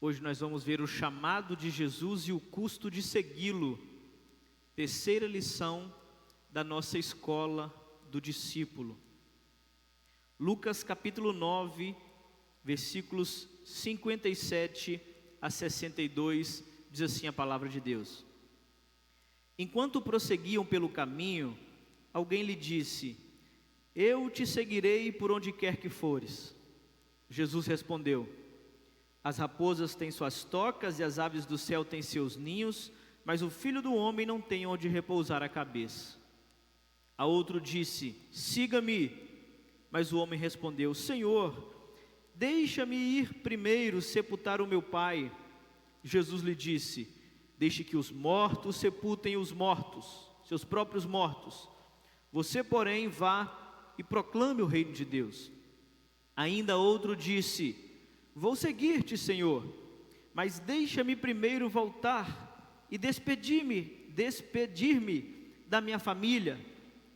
Hoje nós vamos ver o chamado de Jesus e o custo de segui-lo. Terceira lição da nossa escola do discípulo. Lucas capítulo 9, versículos 57 a 62, diz assim a palavra de Deus. Enquanto prosseguiam pelo caminho, alguém lhe disse: Eu te seguirei por onde quer que fores. Jesus respondeu: As raposas têm suas tocas e as aves do céu têm seus ninhos, mas o Filho do Homem não tem onde repousar a cabeça. A outro disse: Siga-me. Mas o homem respondeu: Senhor, deixa-me ir primeiro sepultar o meu pai. Jesus lhe disse: Deixe que os mortos sepultem os mortos, seus próprios mortos. Você, porém, vá e proclame o reino de Deus. Ainda outro disse: Vou seguir-te, Senhor, mas deixa-me primeiro voltar e despedir-me da minha família.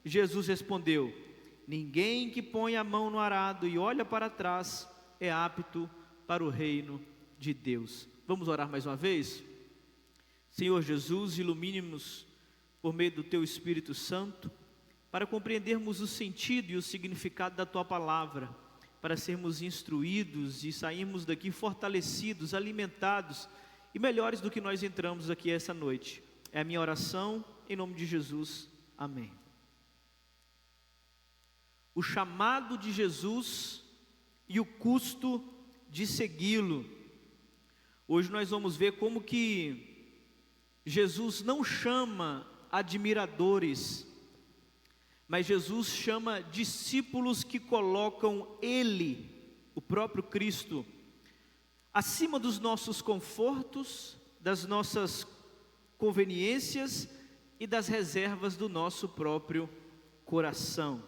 Jesus respondeu: Ninguém que põe a mão no arado e olha para trás é apto para o reino de Deus. Vamos orar mais uma vez? Senhor Jesus, ilumine-nos por meio do Teu Espírito Santo, para compreendermos o sentido e o significado da Tua palavra, para sermos instruídos e sairmos daqui fortalecidos, alimentados e melhores do que nós entramos aqui essa noite. É a minha oração, em nome de Jesus. Amém. O chamado de Jesus e o custo de segui-lo. Hoje nós vamos ver como que Jesus não chama admiradores, mas Jesus chama discípulos que colocam Ele, o próprio Cristo, acima dos nossos confortos, das nossas conveniências e das reservas do nosso próprio coração.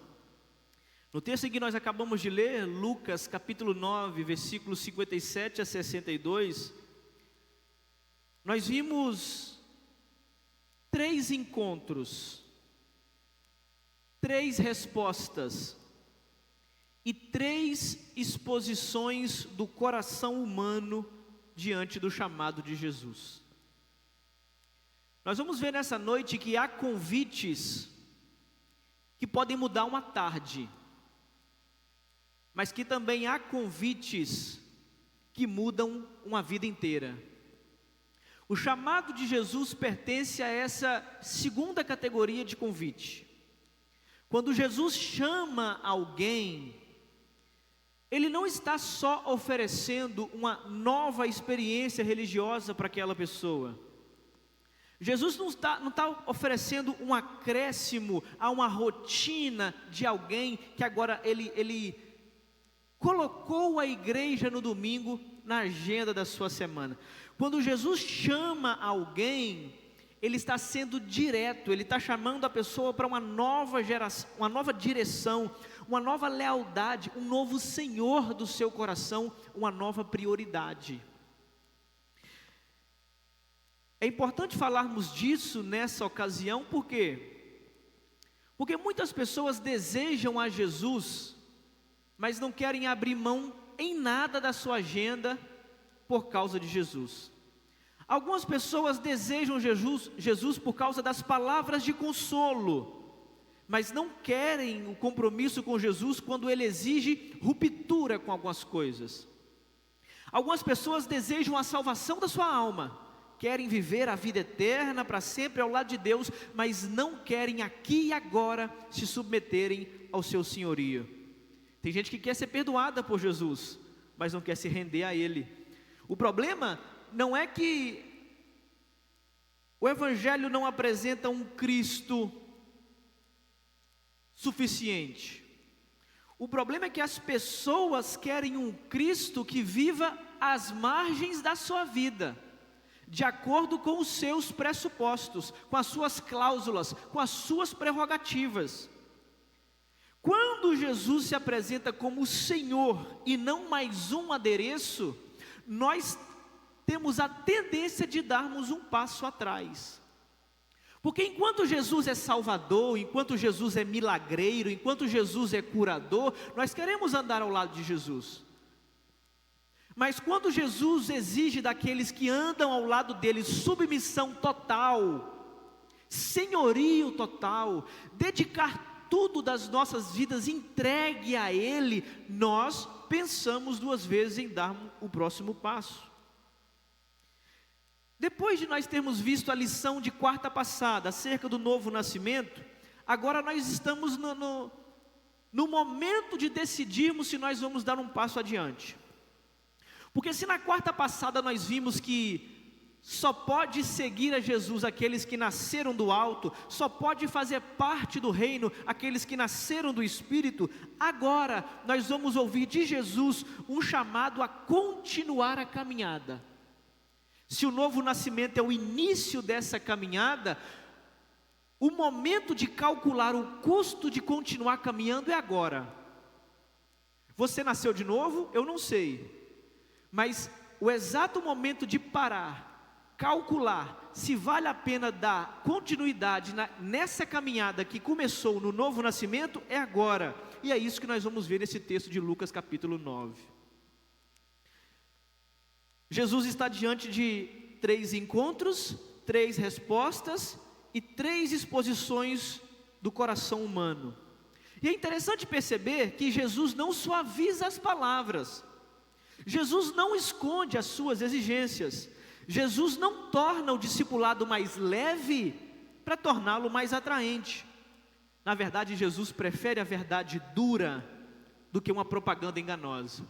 No texto que nós acabamos de ler, Lucas capítulo 9, versículos 57 a 62, nós vimos 3 encontros, 3 respostas e 3 exposições do coração humano diante do chamado de Jesus. Nós vamos ver nessa noite que há convites que podem mudar uma tarde, mas que também há convites que mudam uma vida inteira. O chamado de Jesus pertence a essa segunda categoria de convite. Quando Jesus chama alguém, Ele não está só oferecendo uma nova experiência religiosa para aquela pessoa. Jesus não está oferecendo um acréscimo a uma rotina de alguém que agora ele colocou a igreja no domingo na agenda da sua semana. Quando Jesus chama alguém, Ele está sendo direto, Ele está chamando a pessoa para uma nova geração, uma nova direção, uma nova lealdade, um novo Senhor do seu coração, uma nova prioridade. É importante falarmos disso nessa ocasião, por quê? Porque muitas pessoas desejam a Jesus, mas não querem abrir mão em nada da sua agenda por causa de Jesus. Algumas pessoas desejam Jesus por causa das palavras de consolo, mas não querem o compromisso com Jesus quando Ele exige ruptura com algumas coisas. Algumas pessoas desejam a salvação da sua alma, querem viver a vida eterna para sempre ao lado de Deus, mas não querem aqui e agora se submeterem ao seu senhorio. Tem gente que quer ser perdoada por Jesus, mas não quer se render a Ele. O problema não é que o Evangelho não apresenta um Cristo suficiente. O problema é que as pessoas querem um Cristo que viva às margens da sua vida, de acordo com os seus pressupostos, com as suas cláusulas, com as suas prerrogativas. Quando Jesus se apresenta como o Senhor e não mais um adereço, nós temos a tendência de darmos um passo atrás. Porque enquanto Jesus é Salvador, enquanto Jesus é milagreiro, enquanto Jesus é curador, nós queremos andar ao lado de Jesus. Mas quando Jesus exige daqueles que andam ao lado dele submissão total, senhorio total, dedicar tudo das nossas vidas entregue a Ele, nós pensamos duas vezes em dar o próximo passo. Depois de nós termos visto a lição de quarta passada acerca do novo nascimento, agora nós estamos no momento de decidirmos se nós vamos dar um passo adiante. Porque se na quarta passada nós vimos que só pode seguir a Jesus aqueles que nasceram do alto, só pode fazer parte do reino aqueles que nasceram do Espírito, agora nós vamos ouvir de Jesus um chamado a continuar a caminhada. Se o novo nascimento é o início dessa caminhada, o momento de calcular o custo de continuar caminhando é agora. Você nasceu de novo? Eu não sei. Mas o exato momento de parar, calcular se vale a pena dar continuidade nessa caminhada que começou no novo nascimento, é agora. E é isso que nós vamos ver nesse texto de Lucas capítulo 9. Jesus está diante de 3 encontros, 3 respostas e 3 exposições do coração humano. E é interessante perceber que Jesus não suaviza as palavras, Jesus não esconde as suas exigências, Jesus não torna o discipulado mais leve para torná-lo mais atraente. Na verdade, Jesus prefere a verdade dura do que uma propaganda enganosa.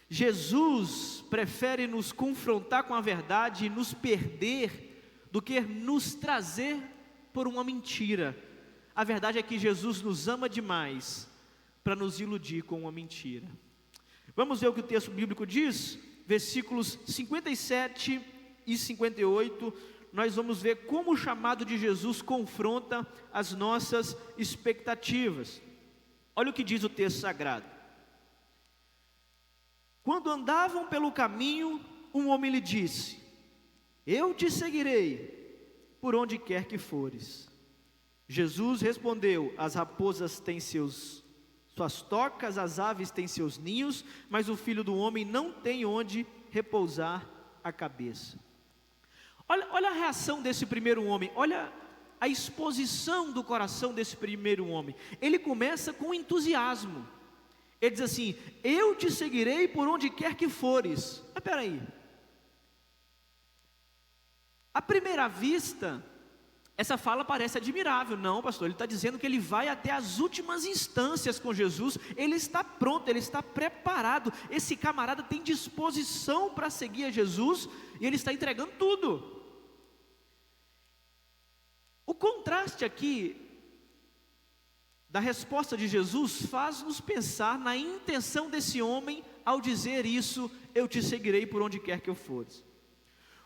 Jesus prefere nos confrontar com a verdade e nos perder do que nos trazer por uma mentira. A verdade é que Jesus nos ama demais para nos iludir com uma mentira. Vamos ver o que o texto bíblico diz, versículos 57 e 58, nós vamos ver como o chamado de Jesus confronta as nossas expectativas. Olha o que diz o texto sagrado. Quando andavam pelo caminho, um homem lhe disse: eu te seguirei por onde quer que fores. Jesus respondeu: as raposas têm suas tocas, as aves têm seus ninhos, mas o Filho do Homem não tem onde repousar a cabeça. Olha a reação desse primeiro homem, olha a exposição do coração desse primeiro homem. Ele começa com entusiasmo. Ele diz assim: eu te seguirei por onde quer que fores. Mas espera aí, à primeira vista essa fala parece admirável. Não, pastor, ele está dizendo que ele vai até as últimas instâncias com Jesus. Ele está pronto, ele está preparado. Esse camarada tem disposição para seguir a Jesus e ele está entregando tudo. O contraste aqui da resposta de Jesus faz-nos pensar na intenção desse homem ao dizer isso: eu te seguirei por onde quer que eu fores.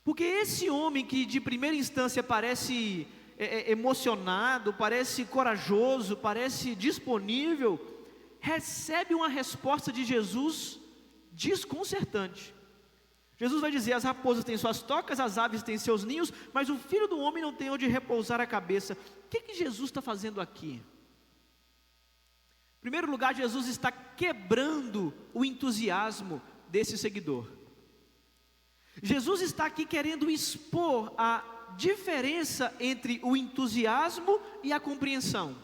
Porque esse homem que de primeira instância parece emocionado, parece corajoso, parece disponível, recebe uma resposta de Jesus desconcertante. Jesus vai dizer: as raposas têm suas tocas, as aves têm seus ninhos, mas o Filho do Homem não tem onde repousar a cabeça. O que Jesus está fazendo aqui? Em primeiro lugar, Jesus está quebrando o entusiasmo desse seguidor. Jesus está aqui querendo expor a diferença entre o entusiasmo e a compreensão.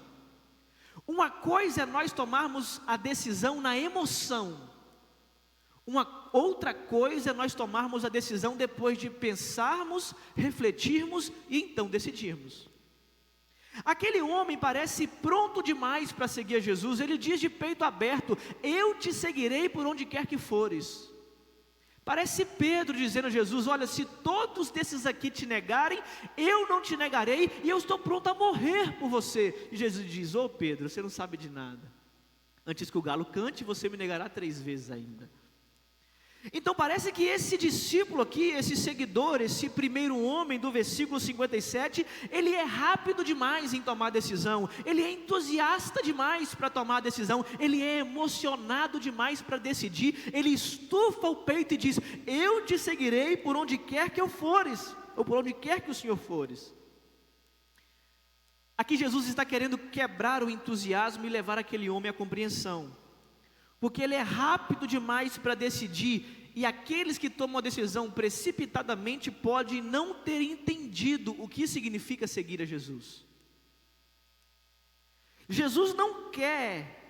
Uma coisa é nós tomarmos a decisão na emoção, uma outra coisa é nós tomarmos a decisão depois de pensarmos, refletirmos e então decidirmos. Aquele homem parece pronto demais para seguir a Jesus. Ele diz de peito aberto: eu te seguirei por onde quer que fores. Parece Pedro dizendo a Jesus: olha, se todos desses aqui te negarem, eu não te negarei, e eu estou pronto a morrer por você. E Jesus diz: ô Pedro, você não sabe de nada. Antes que o galo cante, você me negará 3 vezes ainda. Então parece que esse discípulo aqui, esse seguidor, esse primeiro homem do versículo 57, ele é rápido demais em tomar decisão, ele é entusiasta demais para tomar decisão, ele é emocionado demais para decidir, ele estufa o peito e diz: eu te seguirei por onde quer que eu fores, ou por onde quer que o Senhor fores. Aqui Jesus está querendo quebrar o entusiasmo e levar aquele homem à compreensão. Porque ele é rápido demais para decidir e aqueles que tomam a decisão precipitadamente podem não ter entendido o que significa seguir a Jesus. Jesus não quer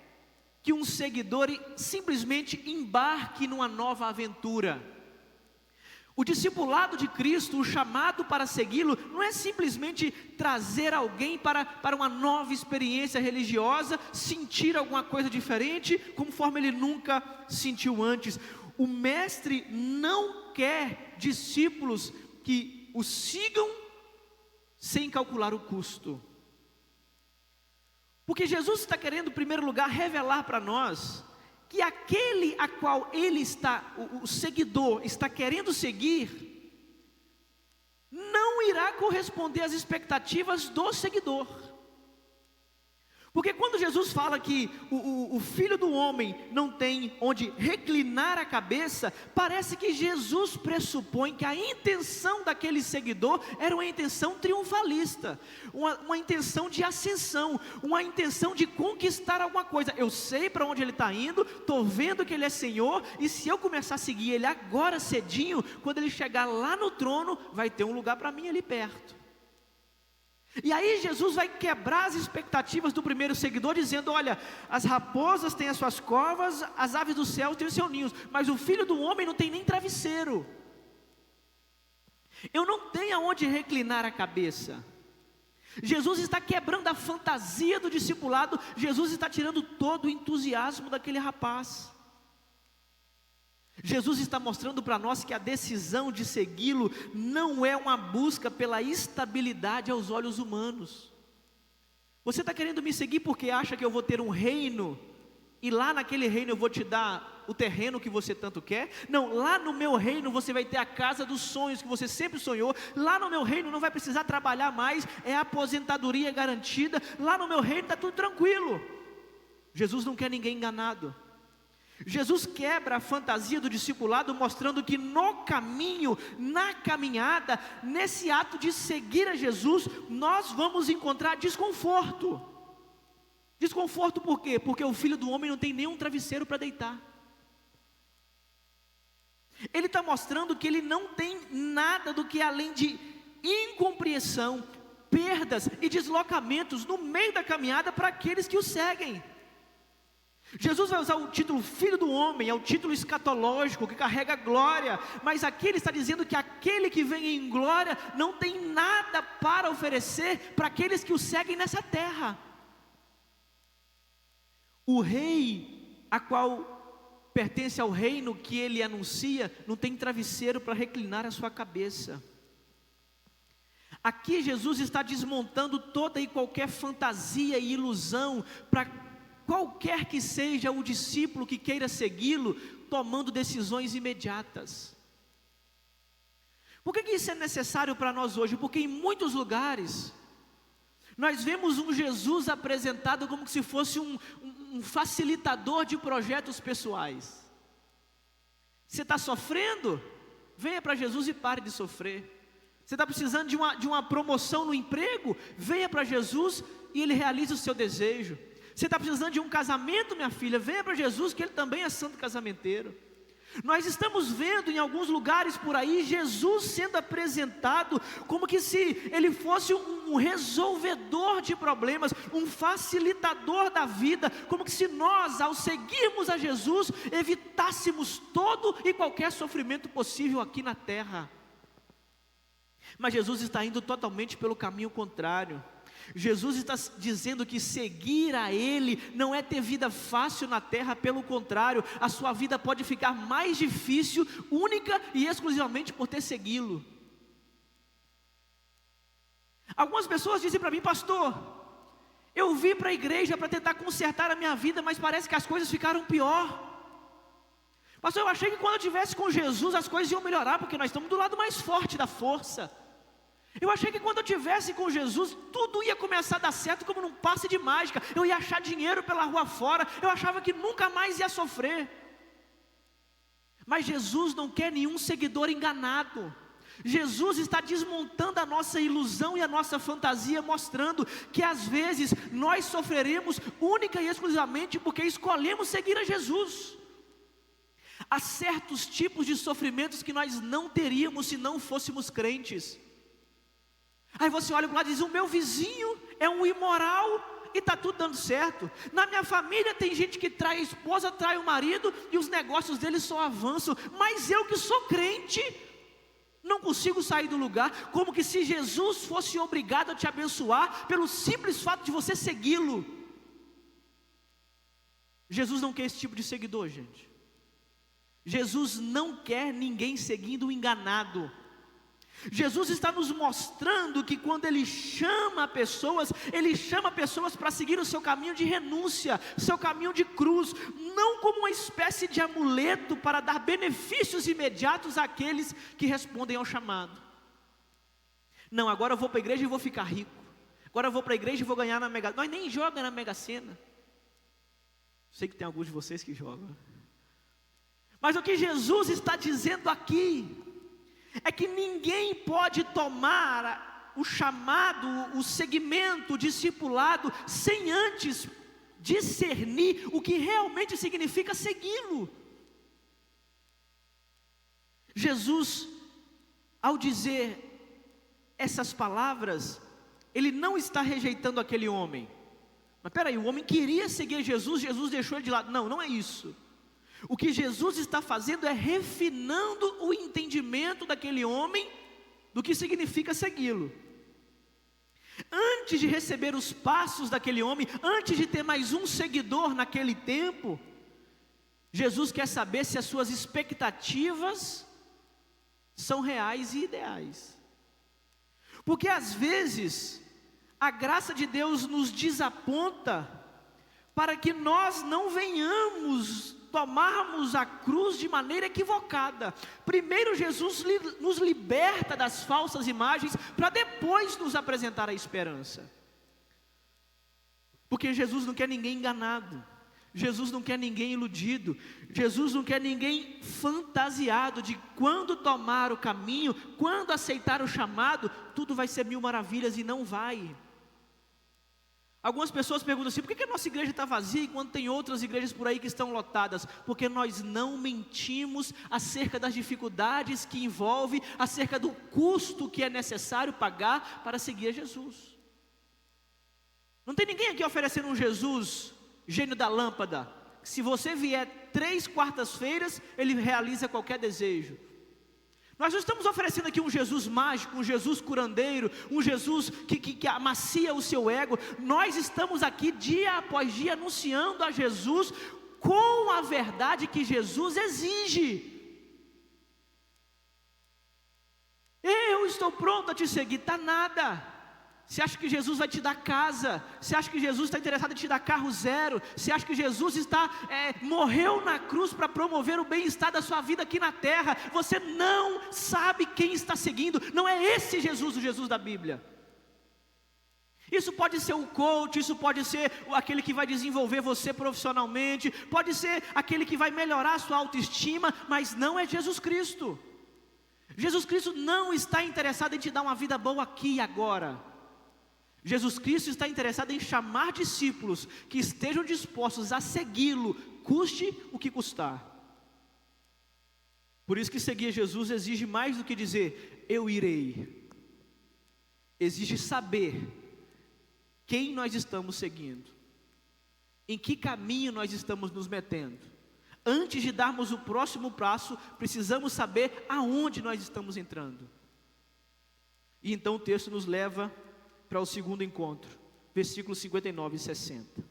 que um seguidor simplesmente embarque numa nova aventura. O discipulado de Cristo, o chamado para segui-lo, não é simplesmente trazer alguém para uma nova experiência religiosa, sentir alguma coisa diferente, conforme ele nunca sentiu antes. O mestre não quer discípulos que o sigam sem calcular o custo. Porque Jesus está querendo, em primeiro lugar, revelar para nós que aquele a qual ele está, o seguidor, está querendo seguir, não irá corresponder às expectativas do seguidor. Porque quando Jesus fala que o Filho do Homem não tem onde reclinar a cabeça, parece que Jesus pressupõe que a intenção daquele seguidor era uma intenção triunfalista, uma intenção de ascensão, uma intenção de conquistar alguma coisa. Eu sei para onde ele está indo, estou vendo que ele é Senhor, e se eu começar a seguir ele agora cedinho, quando ele chegar lá no trono, vai ter um lugar para mim ali perto. E aí Jesus vai quebrar as expectativas do primeiro seguidor, dizendo: olha, as raposas têm as suas covas, as aves do céu têm os seus ninhos, mas o Filho do Homem não tem nem travesseiro. Eu não tenho aonde reclinar a cabeça. Jesus está quebrando a fantasia do discipulado. Jesus está tirando todo o entusiasmo daquele rapaz. Jesus está mostrando para nós que a decisão de segui-lo não é uma busca pela estabilidade aos olhos humanos. Você está querendo me seguir porque acha que eu vou ter um reino, e lá naquele reino eu vou te dar o terreno que você tanto quer? Não, lá no meu reino você vai ter a casa dos sonhos que você sempre sonhou. Lá no meu reino não vai precisar trabalhar mais, é aposentadoria garantida. Lá no meu reino está tudo tranquilo. Jesus não quer ninguém enganado. Jesus quebra a fantasia do discipulado, mostrando que no caminho, na caminhada, nesse ato de seguir a Jesus, nós vamos encontrar desconforto. Desconforto por quê? Porque o Filho do Homem não tem nenhum travesseiro para deitar. Ele está mostrando que ele não tem nada do que além de incompreensão, perdas e deslocamentos no meio da caminhada para aqueles que o seguem. Jesus vai usar o título Filho do Homem, é o título escatológico que carrega glória, mas aqui ele está dizendo que aquele que vem em glória não tem nada para oferecer para aqueles que o seguem nessa terra. O rei, a qual pertence ao reino que ele anuncia, não tem travesseiro para reclinar a sua cabeça. Aqui Jesus está desmontando toda e qualquer fantasia e ilusão para qualquer que seja o discípulo que queira segui-lo, tomando decisões imediatas. Por que isso é necessário para nós hoje? Porque em muitos lugares, nós vemos um Jesus apresentado como se fosse um facilitador de projetos pessoais. Você está sofrendo? Venha para Jesus e pare de sofrer. Você está precisando de uma promoção no emprego? Venha para Jesus e Ele realiza o seu desejo. Você está precisando de um casamento, minha filha? Venha para Jesus, que Ele também é santo casamenteiro. Nós estamos vendo em alguns lugares por aí, Jesus sendo apresentado como que se Ele fosse um resolvedor de problemas, um facilitador da vida, como que se nós, ao seguirmos a Jesus, evitássemos todo e qualquer sofrimento possível aqui na terra. Mas Jesus está indo totalmente pelo caminho contrário. Jesus está dizendo que seguir a Ele não é ter vida fácil na terra, pelo contrário, a sua vida pode ficar mais difícil, única e exclusivamente por ter segui-lo. Algumas pessoas dizem para mim: pastor, eu vim para a igreja para tentar consertar a minha vida, mas parece que as coisas ficaram pior. Pastor, eu achei que quando eu estivesse com Jesus as coisas iam melhorar, porque nós estamos do lado mais forte da força. Eu achei que quando eu estivesse com Jesus, tudo ia começar a dar certo como num passe de mágica. Eu ia achar dinheiro pela rua fora. Eu achava que nunca mais ia sofrer. Mas Jesus não quer nenhum seguidor enganado. Jesus está desmontando a nossa ilusão e a nossa fantasia, mostrando que às vezes nós sofreremos única e exclusivamente porque escolhemos seguir a Jesus. Há certos tipos de sofrimentos que nós não teríamos se não fôssemos crentes. Aí você olha para lá e diz: o meu vizinho é um imoral e está tudo dando certo. Na minha família tem gente que trai a esposa, trai o marido e os negócios deles só avançam. Mas eu que sou crente, não consigo sair do lugar. Como que se Jesus fosse obrigado a te abençoar pelo simples fato de você segui-lo. Jesus não quer esse tipo de seguidor, gente. Jesus não quer ninguém seguindo enganado. Jesus está nos mostrando que quando Ele chama pessoas para seguir o seu caminho de renúncia, seu caminho de cruz, não como uma espécie de amuleto para dar benefícios imediatos àqueles que respondem ao chamado. Não, agora eu vou para a igreja e vou ficar rico. Agora eu vou para a igreja e vou ganhar na Mega Sena. Nós nem jogamos na Mega Sena. Sei que tem alguns de vocês que jogam. Mas o que Jesus está dizendo aqui é que ninguém pode tomar o chamado, o segmento, o discipulado, sem antes discernir o que realmente significa segui-lo. Jesus, ao dizer essas palavras, Ele não está rejeitando aquele homem. Mas peraí, o homem queria seguir Jesus, Jesus deixou ele de lado. Não, não é isso. O que Jesus está fazendo é refinando o entendimento daquele homem do que significa segui-lo. Antes de receber os passos daquele homem, antes de ter mais um seguidor naquele tempo, Jesus quer saber se as suas expectativas são reais e ideais. Porque às vezes a graça de Deus nos desaponta para que nós não venhamos tomarmos a cruz de maneira equivocada. Primeiro Jesus nos liberta das falsas imagens, para depois nos apresentar a esperança. Porque Jesus não quer ninguém enganado, Jesus não quer ninguém iludido, Jesus não quer ninguém fantasiado de quando tomar o caminho, quando aceitar o chamado, tudo vai ser mil maravilhas, e não vai. Algumas pessoas perguntam assim: por que a nossa igreja está vazia enquanto tem outras igrejas por aí que estão lotadas? Porque nós não mentimos acerca das dificuldades que envolve, acerca do custo que é necessário pagar para seguir a Jesus. Não tem ninguém aqui oferecendo um Jesus gênio da lâmpada, que se você vier 3 quartas-feiras, ele realiza qualquer desejo. Nós não estamos oferecendo aqui um Jesus mágico, um Jesus curandeiro, um Jesus que amacia o seu ego. Nós estamos aqui dia após dia anunciando a Jesus com a verdade que Jesus exige. Eu estou pronto a te seguir, está nada. Você acha que Jesus vai te dar casa? Você acha que Jesus está interessado em te dar carro zero? Você acha que Jesus morreu na cruz para promover o bem-estar da sua vida aqui na terra? Você não sabe quem está seguindo. Não é esse Jesus, o Jesus da Bíblia. Isso pode ser o coach, isso pode ser aquele que vai desenvolver você profissionalmente, pode ser aquele que vai melhorar a sua autoestima, mas não é Jesus Cristo. Jesus Cristo não está interessado em te dar uma vida boa aqui e agora. Jesus Cristo está interessado em chamar discípulos que estejam dispostos a segui-lo, custe o que custar. Por isso que seguir Jesus exige mais do que dizer, eu irei. Exige saber quem nós estamos seguindo, em que caminho nós estamos nos metendo. Antes de darmos o próximo passo, precisamos saber aonde nós estamos entrando. E então o texto nos leva para o segundo encontro, versículos 59 e 60.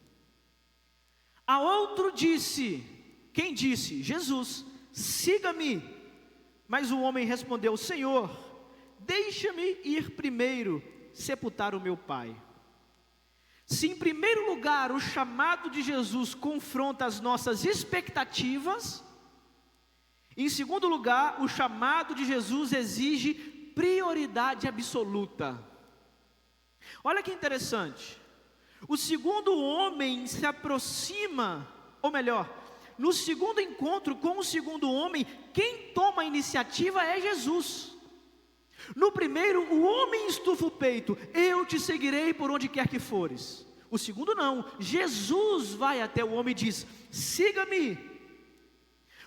A outro disse, quem disse? Jesus, siga-me. Mas o homem respondeu, Senhor, deixa-me ir primeiro sepultar o meu pai. Se em primeiro lugar o chamado de Jesus confronta as nossas expectativas, em segundo lugar o chamado de Jesus exige prioridade absoluta. Olha que interessante, o segundo homem se aproxima, ou melhor, no segundo encontro com o segundo homem, quem toma a iniciativa é Jesus. No primeiro, o homem estufa o peito, eu te seguirei por onde quer que fores. O segundo não, Jesus vai até o homem e diz, siga-me.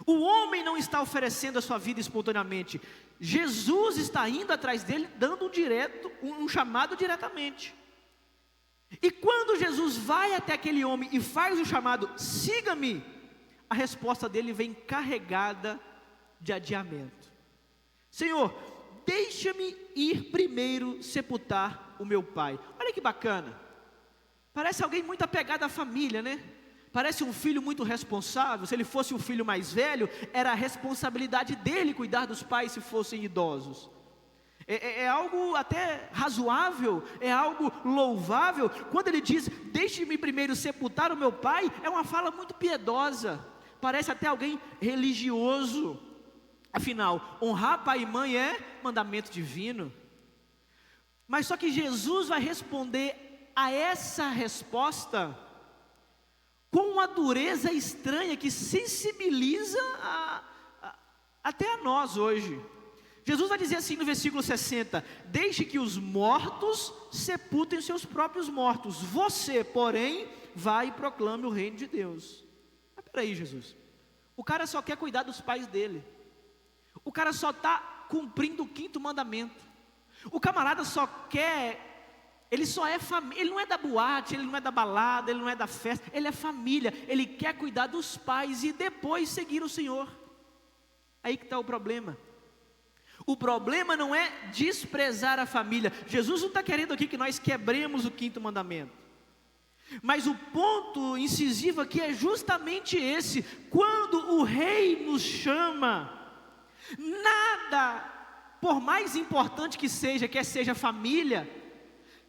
O homem não está oferecendo a sua vida espontaneamente. Jesus está indo atrás dele, dando um chamado diretamente. E quando Jesus vai até aquele homem e faz o chamado, siga-me, a resposta dele vem carregada de adiamento. Senhor, deixa-me ir primeiro sepultar o meu pai. Olha que bacana. Parece alguém muito apegado à família, né? Parece um filho muito responsável. Se ele fosse o filho mais velho, era a responsabilidade dele cuidar dos pais se fossem idosos. É algo até razoável, é algo louvável. Quando ele diz, deixe-me primeiro sepultar o meu pai, é uma fala muito piedosa. Parece até alguém religioso. Afinal, honrar pai e mãe é mandamento divino. Mas só que Jesus vai responder a essa resposta com uma dureza estranha que sensibiliza até a nós hoje. Jesus vai dizer assim no versículo 60, deixe que os mortos sepultem seus próprios mortos, você, porém, vai e proclame o reino de Deus. Mas peraí, Jesus, o cara só quer cuidar dos pais dele, o cara só está cumprindo o 5º mandamento, o camarada só quer... Ele só é família, ele não é da boate, ele não é da balada, ele não é da festa, ele é família, ele quer cuidar dos pais e depois seguir o Senhor. Aí que está o problema. O problema não é desprezar a família. Jesus não está querendo aqui que nós quebremos o 5º mandamento. Mas o ponto incisivo aqui é justamente esse: quando o rei nos chama, nada, por mais importante que seja, quer seja família,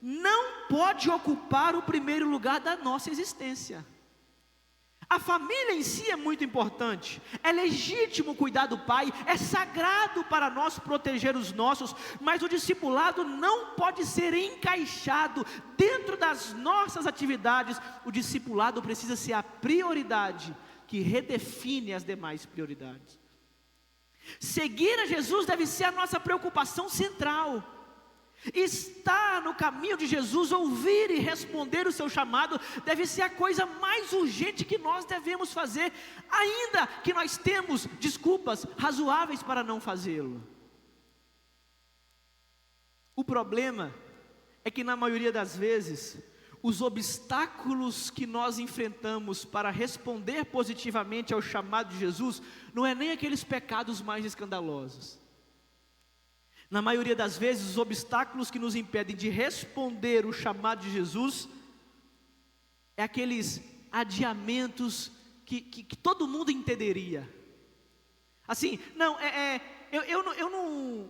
não pode ocupar o primeiro lugar da nossa existência. A família em si é muito importante, é legítimo cuidar do pai, é sagrado para nós proteger os nossos, mas o discipulado não pode ser encaixado dentro das nossas atividades. O discipulado precisa ser a prioridade que redefine as demais prioridades. Seguir a Jesus deve ser a nossa preocupação central. Estar no caminho de Jesus, ouvir e responder o seu chamado, deve ser a coisa mais urgente que nós devemos fazer, ainda que nós temos desculpas razoáveis para não fazê-lo. O problema é que na maioria das vezes, os obstáculos que nós enfrentamos para responder positivamente ao chamado de Jesus, não é nem aqueles pecados mais escandalosos. Na maioria das vezes, os obstáculos que nos impedem de responder o chamado de Jesus é aqueles adiamentos que todo mundo entenderia. Assim, não, eu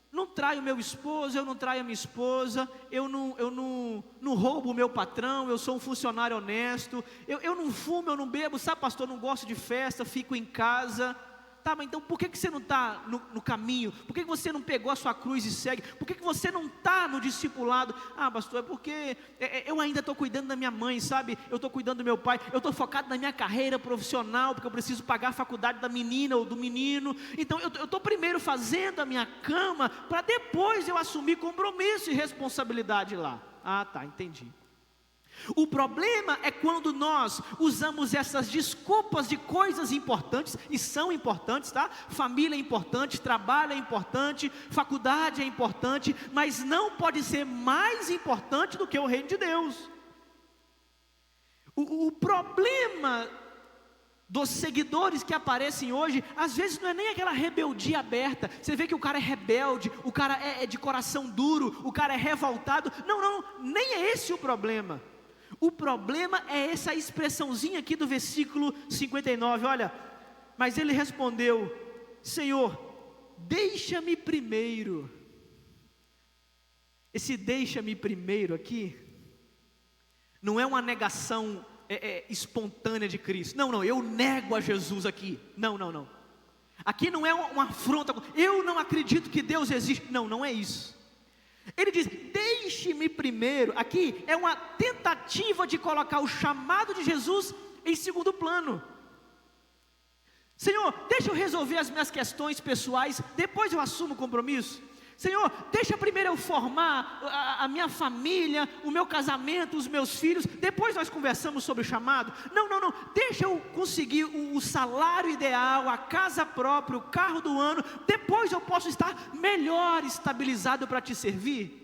não traio meu esposo, eu não traio a minha esposa, eu não roubo o meu patrão, eu sou um funcionário honesto, eu não fumo, eu não bebo, sabe, pastor, não gosto de festa, fico em casa. Tá, mas então por que você não está no caminho? Por que você não pegou a sua cruz e segue? Por que você não está no discipulado? Ah, pastor, é porque eu ainda estou cuidando da minha mãe, sabe? Eu estou cuidando do meu pai, eu estou focado na minha carreira profissional, porque eu preciso pagar a faculdade da menina ou do menino. Então eu estou primeiro fazendo a minha cama, para depois eu assumir compromisso e responsabilidade lá. Ah, tá, entendi. O problema é quando nós usamos essas desculpas de coisas importantes, e são importantes, tá? Família é importante, trabalho é importante, faculdade é importante, mas não pode ser mais importante do que o reino de Deus. O problema dos seguidores que aparecem hoje, às vezes não é nem aquela rebeldia aberta. Você vê que o cara é rebelde, o cara é de coração duro, o cara é revoltado. Não, nem é esse o problema. O problema é essa expressãozinha aqui do versículo 59, olha, mas ele respondeu, Senhor, deixa-me primeiro. Esse deixa-me primeiro aqui, não é uma negação espontânea de Cristo, não, eu nego a Jesus aqui, não, aqui não é uma afronta, eu não acredito que Deus existe, não é isso. Ele diz, deixe-me primeiro. Aqui é uma tentativa de colocar o chamado de Jesus em segundo plano. Senhor, deixa eu resolver as minhas questões pessoais, depois eu assumo o compromisso. Senhor, deixa primeiro eu formar a minha família, o meu casamento, os meus filhos, depois nós conversamos sobre o chamado. Não, deixa eu conseguir o salário ideal, a casa própria, o carro do ano, depois eu posso estar melhor estabilizado para te servir.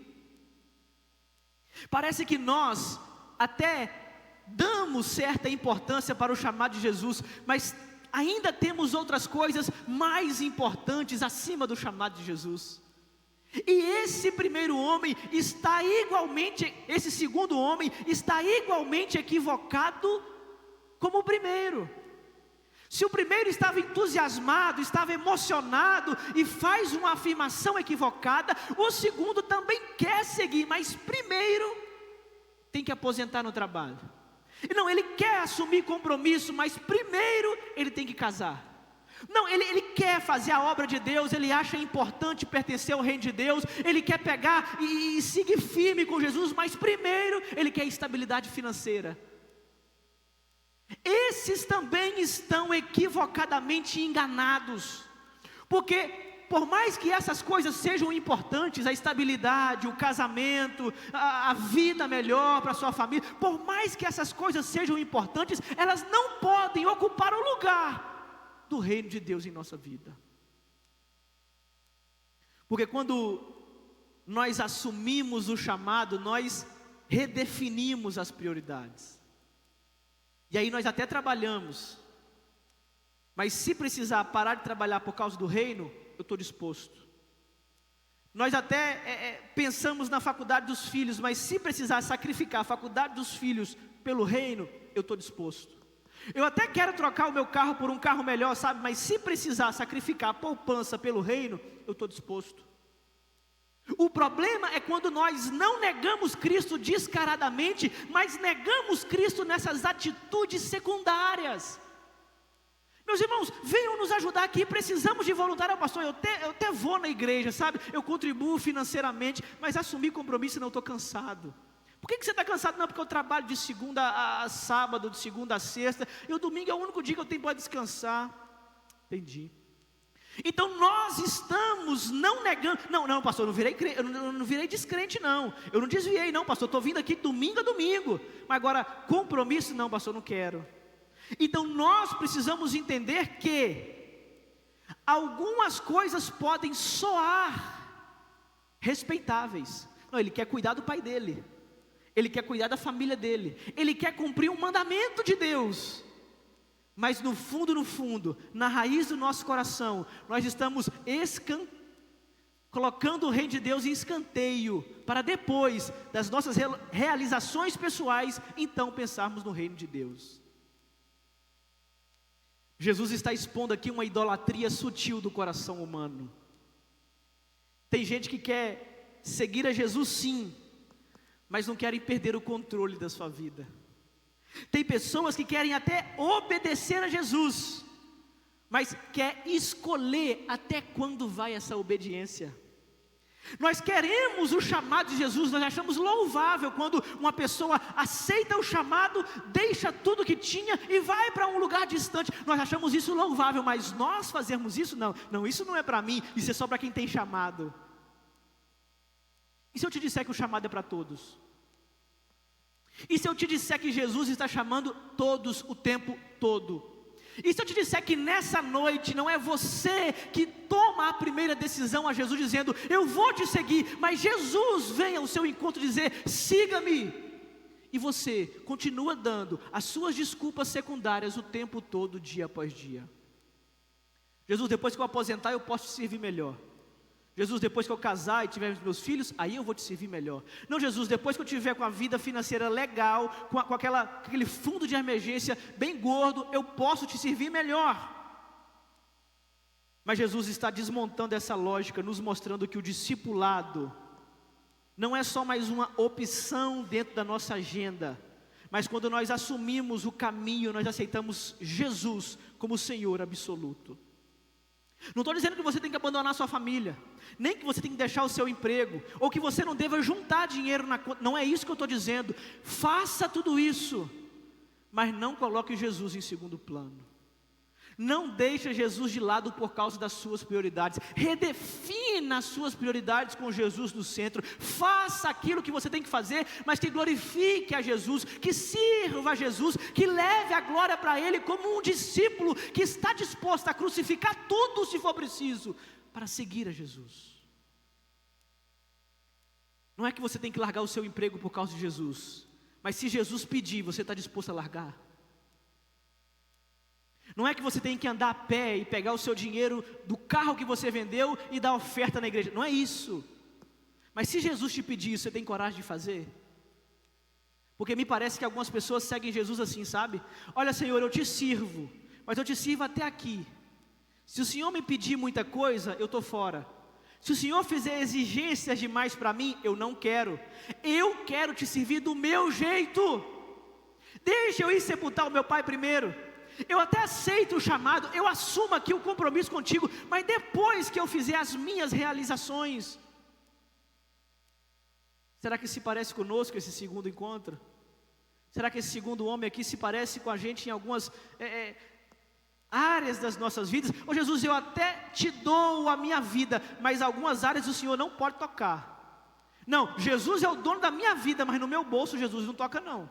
Parece que nós até damos certa importância para o chamado de Jesus, mas ainda temos outras coisas mais importantes acima do chamado de Jesus. E esse primeiro homem está igualmente, esse segundo homem está igualmente equivocado como o primeiro. Se o primeiro estava entusiasmado, estava emocionado e faz uma afirmação equivocada, o segundo também quer seguir, mas primeiro tem que aposentar no trabalho. Não, ele quer assumir compromisso, mas primeiro ele tem que casar. Não, ele quer fazer a obra de Deus, ele acha importante pertencer ao reino de Deus, ele quer pegar e seguir firme com Jesus, mas primeiro ele quer estabilidade financeira. Esses também estão equivocadamente enganados, porque por mais que essas coisas sejam importantes, a estabilidade, o casamento, a vida melhor para a sua família, por mais que essas coisas sejam importantes, elas não podem ocupar o lugar do reino de Deus em nossa vida. Porque quando nós assumimos o chamado, nós redefinimos as prioridades. E aí nós até trabalhamos, mas se precisar parar de trabalhar por causa do reino, eu estou disposto. Nós até pensamos na faculdade dos filhos, mas se precisar sacrificar a faculdade dos filhos pelo reino, eu estou disposto. Eu até quero trocar o meu carro por um carro melhor, sabe? Mas se precisar sacrificar a poupança pelo reino, eu estou disposto. O problema é quando nós não negamos Cristo descaradamente, mas negamos Cristo nessas atitudes secundárias. Meus irmãos, venham nos ajudar aqui, precisamos de voluntário. Pastor, eu até vou na igreja, sabe? Eu contribuo financeiramente, mas assumir compromisso não, estou cansado. Por que você está cansado? Não, porque eu trabalho de segunda a sábado, de segunda a sexta, e o domingo é o único dia que eu tenho para descansar. Entendi. Então nós estamos não negando. Não, pastor, eu não virei descrente não. Eu não desviei não, pastor, estou vindo aqui domingo a domingo. Mas agora, compromisso não, pastor, não quero. Então nós precisamos entender que algumas coisas podem soar respeitáveis. Não, ele quer cuidar do pai dele, ele quer cuidar da família dele, ele quer cumprir um mandamento de Deus. Mas no fundo, na raiz do nosso coração, nós estamos colocando o reino de Deus em escanteio, para depois das nossas realizações pessoais, então pensarmos no reino de Deus. Jesus está expondo aqui uma idolatria sutil do coração humano. Tem gente que quer seguir a Jesus sim, mas não querem perder o controle da sua vida. Tem pessoas que querem até obedecer a Jesus, mas quer escolher até quando vai essa obediência. Nós queremos o chamado de Jesus, nós achamos louvável quando uma pessoa aceita o chamado, deixa tudo que tinha e vai para um lugar distante. Nós achamos isso louvável, mas nós fazermos isso? Não, isso não é para mim, isso é só para quem tem chamado. E se eu te disser que o chamado é para todos? E se eu te disser que Jesus está chamando todos o tempo todo? E se eu te disser que nessa noite não é você que toma a primeira decisão a Jesus dizendo, eu vou te seguir, mas Jesus vem ao seu encontro dizer, siga-me. E você continua dando as suas desculpas secundárias o tempo todo, dia após dia. Jesus, depois que eu aposentar eu posso te servir melhor. Jesus, depois que eu casar e tiver meus filhos, aí eu vou te servir melhor. Não, Jesus, depois que eu tiver com a vida financeira legal, com aquele fundo de emergência bem gordo, eu posso te servir melhor. Mas Jesus está desmontando essa lógica, nos mostrando que o discipulado não é só mais uma opção dentro da nossa agenda, mas quando nós assumimos o caminho, nós aceitamos Jesus como Senhor absoluto. Não estou dizendo que você tem que abandonar a sua família, nem que você tem que deixar o seu emprego, ou que você não deva juntar dinheiro na conta, não é isso que eu estou dizendo. Faça tudo isso, mas não coloque Jesus em segundo plano. Não deixe Jesus de lado por causa das suas prioridades. Redefina as suas prioridades com Jesus no centro. Faça aquilo que você tem que fazer, mas que glorifique a Jesus, que sirva a Jesus, que leve a glória para Ele como um discípulo que está disposto a crucificar tudo se for preciso, para seguir a Jesus. Não é que você tem que largar o seu emprego por causa de Jesus, mas se Jesus pedir, você está disposto a largar? Não é que você tem que andar a pé e pegar o seu dinheiro do carro que você vendeu e dar oferta na igreja, não é isso. Mas se Jesus te pedir, você tem coragem de fazer? Porque me parece que algumas pessoas seguem Jesus assim, sabe? Olha, Senhor, eu te sirvo, mas eu te sirvo até aqui. Se o Senhor me pedir muita coisa, eu estou fora. Se o Senhor fizer exigências demais para mim, eu não quero. Eu quero te servir do meu jeito. Deixa eu ir sepultar o meu pai primeiro. Eu até aceito o chamado, eu assumo aqui o compromisso contigo, mas depois que eu fizer as minhas realizações. Será que se parece conosco esse segundo encontro? Será que esse segundo homem aqui se parece com a gente em algumas áreas das nossas vidas? Ô Jesus, eu até te dou a minha vida, mas algumas áreas o Senhor não pode tocar. Não, Jesus é o dono da minha vida, mas no meu bolso Jesus não toca não.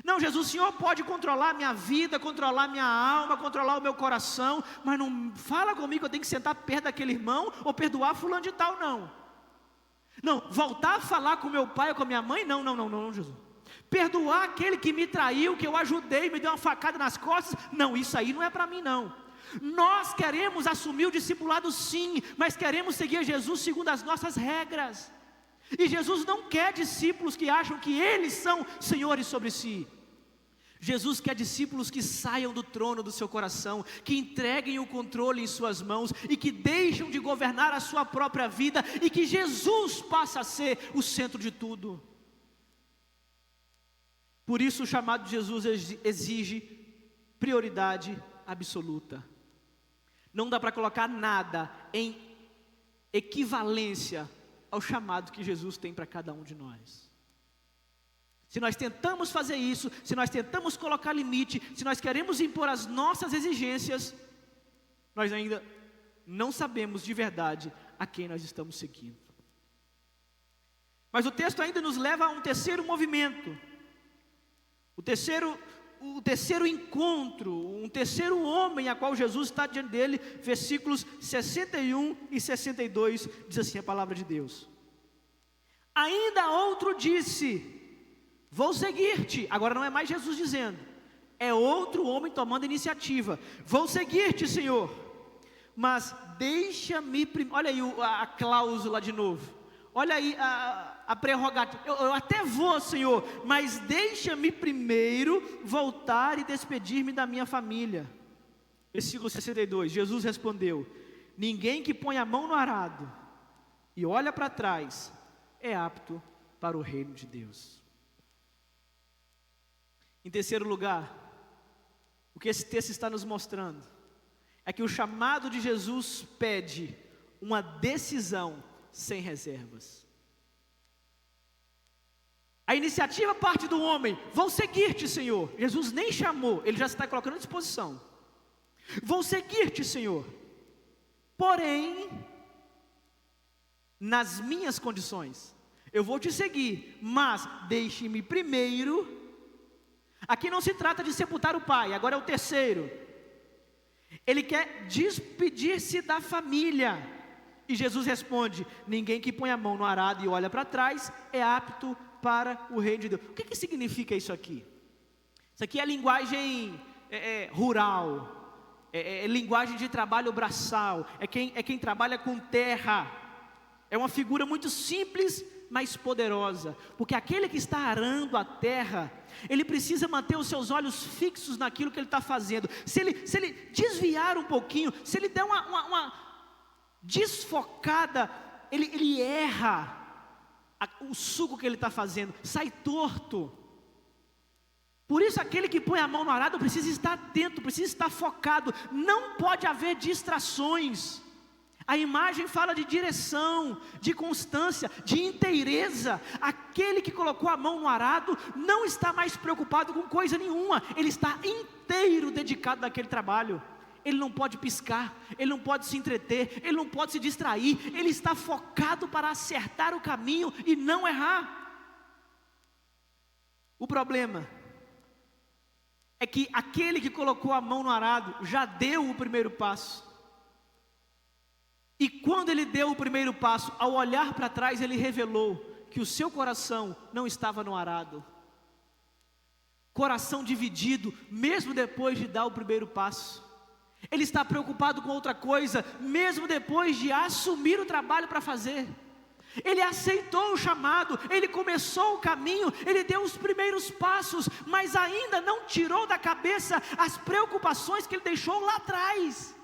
Não, Jesus, o Senhor pode controlar a minha vida, controlar a minha alma, controlar o meu coração, mas não fala comigo que eu tenho que sentar perto daquele irmão ou perdoar fulano de tal, não. Não, voltar a falar com meu pai ou com a minha mãe, não, Jesus. Perdoar aquele que me traiu, que eu ajudei, me deu uma facada nas costas, não, isso aí não é para mim não. Nós queremos assumir o discipulado sim, mas queremos seguir Jesus segundo as nossas regras. E Jesus não quer discípulos que acham que eles são senhores sobre si. Jesus quer discípulos que saiam do trono do seu coração, que entreguem o controle em suas mãos e que deixam de governar a sua própria vida e que Jesus passa a ser o centro de tudo. Por isso o chamado de Jesus exige prioridade absoluta. Não dá para colocar nada em equivalência ao chamado que Jesus tem para cada um de nós. Se nós tentamos fazer isso, se nós tentamos colocar limite, se nós queremos impor as nossas exigências, nós ainda não sabemos de verdade a quem nós estamos seguindo. Mas o texto ainda nos leva a um terceiro movimento, o terceiro encontro, um terceiro homem a qual Jesus está diante dele. Versículos 61 e 62, diz assim a palavra de Deus: ainda outro disse: vou seguir-te. Agora não é mais Jesus dizendo, é outro homem tomando iniciativa. Vou seguir-te, Senhor, mas deixa-me olha aí a cláusula de novo. Olha aí a prerrogativa. Eu até vou, Senhor, mas deixa-me primeiro voltar e despedir-me da minha família. Versículo 62, Jesus respondeu: ninguém que põe a mão no arado e olha para trás é apto para o reino de Deus. Em terceiro lugar, o que esse texto está nos mostrando é que o chamado de Jesus pede uma decisão sem reservas. A iniciativa parte do homem: vou seguir-te, Senhor. Jesus nem chamou, ele já está colocando à disposição. Vou seguir-te, Senhor, porém, nas minhas condições. Eu vou te seguir, mas deixe-me primeiro. Aqui não se trata de sepultar o pai, agora é o terceiro. Ele quer despedir-se da família. E Jesus responde: ninguém que põe a mão no arado e olha para trás é apto para o reino de Deus. O que significa isso aqui? Isso aqui é linguagem rural, é linguagem de trabalho braçal, é quem trabalha com terra. É uma figura muito simples, mas poderosa, porque aquele que está arando a terra, ele precisa manter os seus olhos fixos naquilo que ele está fazendo. Se ele desviar um pouquinho, se ele der uma desfocada, ele erra o suco que ele está fazendo, sai torto. Por isso aquele que põe a mão no arado precisa estar atento, precisa estar focado, não pode haver distrações. A imagem fala de direção, de constância, de inteireza. Aquele que colocou a mão no arado não está mais preocupado com coisa nenhuma, ele está inteiro dedicado naquele trabalho. ele não pode piscar, ele não pode se entreter, ele não pode se distrair, ele está focado para acertar o caminho e não errar. O problema é que aquele que colocou a mão no arado já deu o primeiro passo. E quando ele deu o primeiro passo, ao olhar para trás, ele revelou que o seu coração não estava no arado. Coração dividido, mesmo depois de dar o primeiro passo. Ele está preocupado com outra coisa, mesmo depois de assumir o trabalho para fazer. Ele aceitou o chamado, ele começou o caminho, ele deu os primeiros passos, mas ainda não tirou da cabeça as preocupações que ele deixou lá atrás.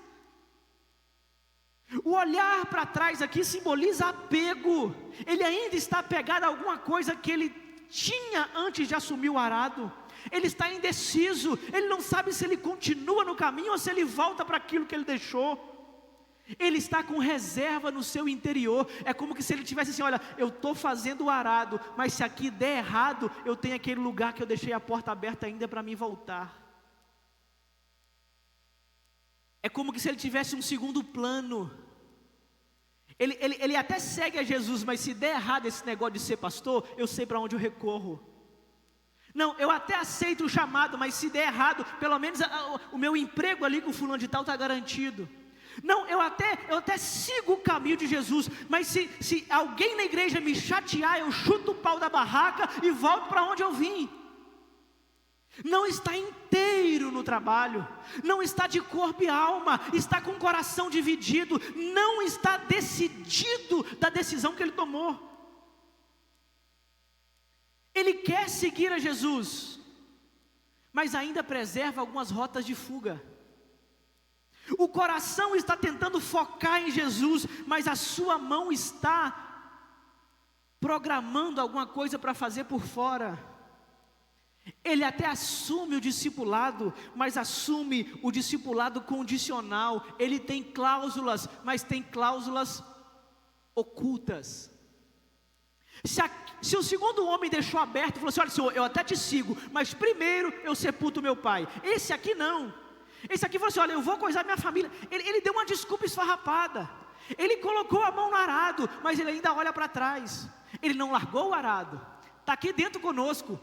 O olhar para trás aqui simboliza apego. Ele ainda está apegado a alguma coisa que ele tinha antes de assumir o arado. Ele está indeciso, ele não sabe se ele continua no caminho ou se ele volta para aquilo que ele deixou. Ele está com reserva no seu interior. É como que se ele tivesse assim: olha, eu estou fazendo o arado, mas se aqui der errado, eu tenho aquele lugar que eu deixei a porta aberta ainda para mim voltar. É como que se ele tivesse um segundo plano. Ele até segue a Jesus, mas se der errado esse negócio de ser pastor, eu sei para onde eu recorro. Não, eu até aceito o chamado, mas se der errado, pelo menos o meu emprego ali com o fulano de tal está garantido. Não, eu até sigo o caminho de Jesus, mas se alguém na igreja me chatear, eu chuto o pau da barraca e volto para onde eu vim. Não está inteiro no trabalho, não está de corpo e alma, está com o coração dividido, não está decidido da decisão que ele tomou. Ele quer seguir a Jesus, mas ainda preserva algumas rotas de fuga. O coração está tentando focar em Jesus, mas a sua mão está programando alguma coisa para fazer por fora. Ele até assume o discipulado, mas assume o discipulado condicional. Ele tem cláusulas, mas tem cláusulas ocultas. Se o segundo homem deixou aberto, falou assim: olha, Senhor, eu até te sigo, mas primeiro eu sepulto meu pai. Esse aqui não. Esse aqui falou assim: olha, eu vou coisar minha família. Ele deu uma desculpa esfarrapada. Ele colocou a mão no arado, mas ele ainda olha para trás. Ele não largou o arado, está aqui dentro conosco,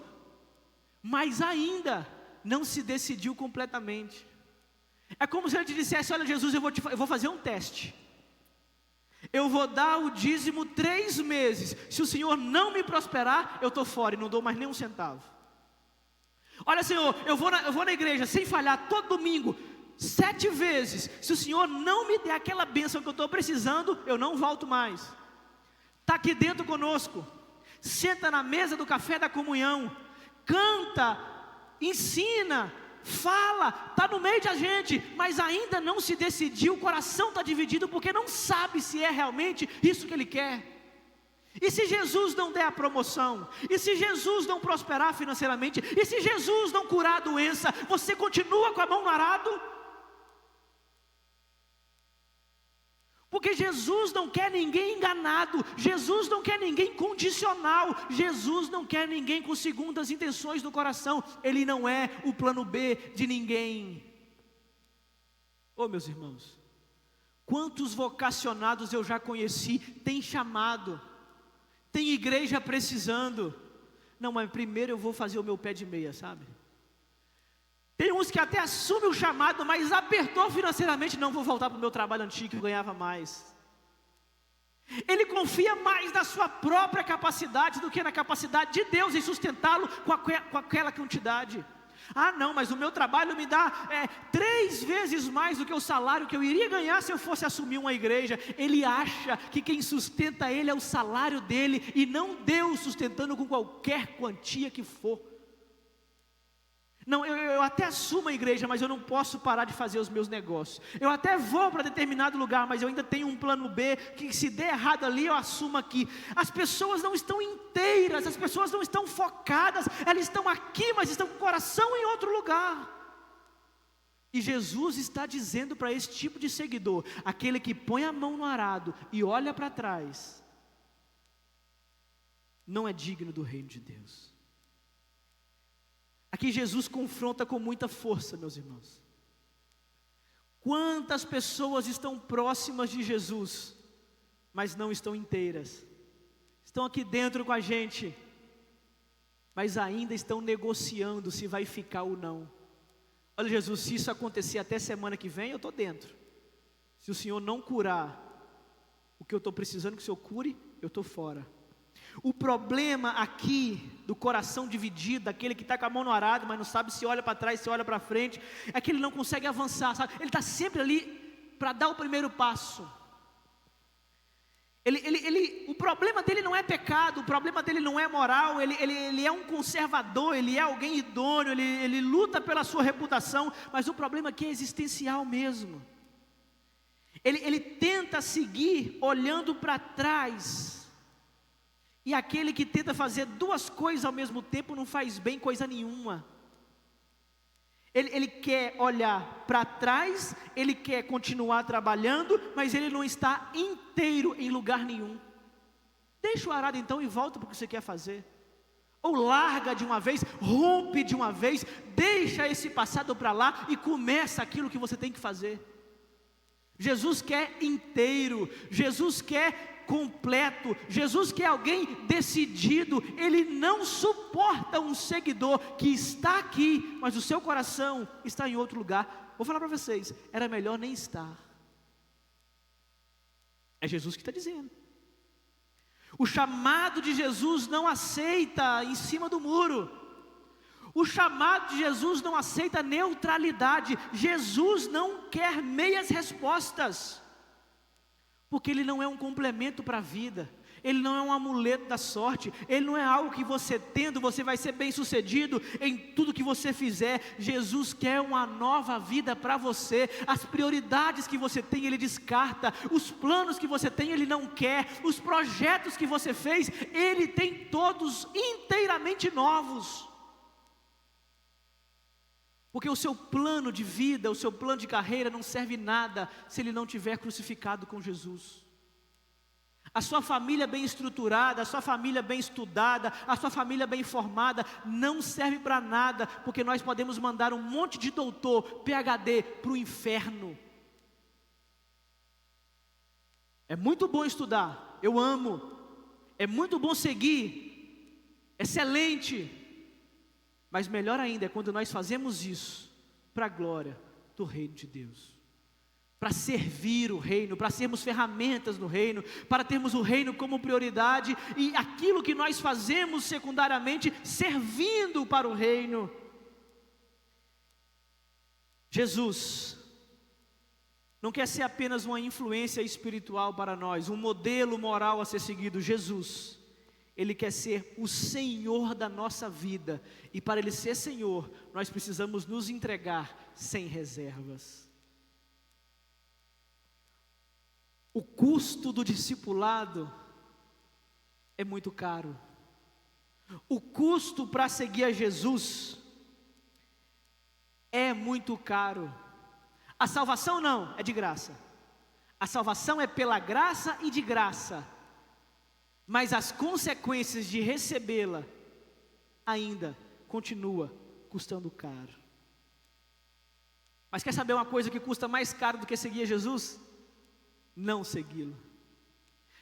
mas ainda não se decidiu completamente. É como se ele te dissesse: olha, Jesus, eu vou fazer um teste. Eu vou dar o dízimo 3 meses. Se o Senhor não me prosperar, eu estou fora e não dou mais nem um centavo. Olha, Senhor, eu vou na igreja sem falhar todo domingo 7 vezes. Se o Senhor não me der aquela bênção que eu estou precisando, eu não volto mais. Está aqui dentro conosco, senta na mesa do café da comunhão, canta, ensina, fala, está no meio de gente, mas ainda não se decidiu. O coração está dividido porque não sabe se é realmente isso que ele quer. E se Jesus não der a promoção? E se Jesus não prosperar financeiramente? E se Jesus não curar a doença? Você continua com a mão no arado? Porque Jesus não quer ninguém enganado, Jesus não quer ninguém condicional, Jesus não quer ninguém com segundas intenções no coração. Ele não é o plano B de ninguém. Oh, meus irmãos, quantos vocacionados eu já conheci, tem chamado, tem igreja precisando. Não, mas primeiro eu vou fazer o meu pé de meia, sabe? Tem uns que até assumem o chamado, mas apertou financeiramente. Não, vou voltar para o meu trabalho antigo que eu ganhava mais. Ele confia mais na sua própria capacidade do que na capacidade de Deus em sustentá-lo com aquela quantidade. Ah, não, mas o meu trabalho me dá 3 vezes mais do que o salário que eu iria ganhar se eu fosse assumir uma igreja. Ele acha que quem sustenta ele é o salário dele e não Deus sustentando com qualquer quantia que for. Não, eu até assumo a igreja, mas eu não posso parar de fazer os meus negócios. Eu até vou para determinado lugar, mas eu ainda tenho um plano B, que se der errado ali, eu assumo aqui. As pessoas não estão inteiras, as pessoas não estão focadas, elas estão aqui, mas estão com o coração em outro lugar. E Jesus está dizendo para esse tipo de seguidor: aquele que põe a mão no arado e olha para trás, não é digno do reino de Deus. Aqui Jesus confronta com muita força, meus irmãos. Quantas pessoas estão próximas de Jesus, mas não estão inteiras? Estão aqui dentro com a gente, mas ainda estão negociando se vai ficar ou não. Olha, Jesus, se isso acontecer até semana que vem, eu estou dentro. Se o Senhor não curar o que eu estou precisando que o Senhor cure, eu estou fora. O problema aqui do coração dividido, daquele que está com a mão no arado, mas não sabe se olha para trás, se olha para frente, é que ele não consegue avançar, sabe? Ele está sempre ali para dar o primeiro passo. O problema dele não é pecado, o problema dele não é moral, ele é um conservador, ele é alguém idôneo, ele luta pela sua reputação, mas o problema aqui é existencial mesmo. Ele tenta seguir olhando para trás, e aquele que tenta fazer duas coisas ao mesmo tempo não faz bem coisa nenhuma. Ele quer olhar para trás, ele quer continuar trabalhando, mas ele não está inteiro em lugar nenhum. Deixa o arado então e volta para o que você quer fazer. Ou larga de uma vez, rompe de uma vez, deixa esse passado para lá e começa aquilo que você tem que fazer. Jesus quer inteiro, Jesus quer completo, Jesus quer alguém decidido. Ele não suporta um seguidor que está aqui, mas o seu coração está em outro lugar. Vou falar para vocês, era melhor nem estar. É Jesus que está dizendo. O chamado de Jesus não aceita em cima do muro. O chamado de Jesus não aceita neutralidade. Jesus não quer meias respostas, porque Ele não é um complemento para a vida, Ele não é um amuleto da sorte, Ele não é algo que você tendo, você vai ser bem sucedido em tudo que você fizer. Jesus quer uma nova vida para você. As prioridades que você tem, Ele descarta. Os planos que você tem, Ele não quer. Os projetos que você fez, Ele tem todos inteiramente novos. Porque o seu plano de vida, o seu plano de carreira não serve nada se ele não tiver crucificado com Jesus. A sua família bem estruturada, a sua família bem estudada, a sua família bem formada, não serve para nada, porque nós podemos mandar um monte de doutor, PhD, para o inferno. É muito bom estudar, eu amo, é muito bom seguir, excelente. Mas melhor ainda é quando nós fazemos isso para a glória do reino de Deus, para servir o reino, para sermos ferramentas no reino, para termos o reino como prioridade, e aquilo que nós fazemos secundariamente, servindo para o reino. Jesus não quer ser apenas uma influência espiritual para nós, um modelo moral a ser seguido. Jesus, Ele quer ser o Senhor da nossa vida, e para Ele ser Senhor, nós precisamos nos entregar sem reservas. O custo do discipulado é muito caro. O custo para seguir a Jesus é muito caro. A salvação não, é de graça. A salvação é pela graça e de graça. Mas as consequências de recebê-la ainda continua custando caro. Mas quer saber uma coisa que custa mais caro do que seguir a Jesus? Não segui-lo.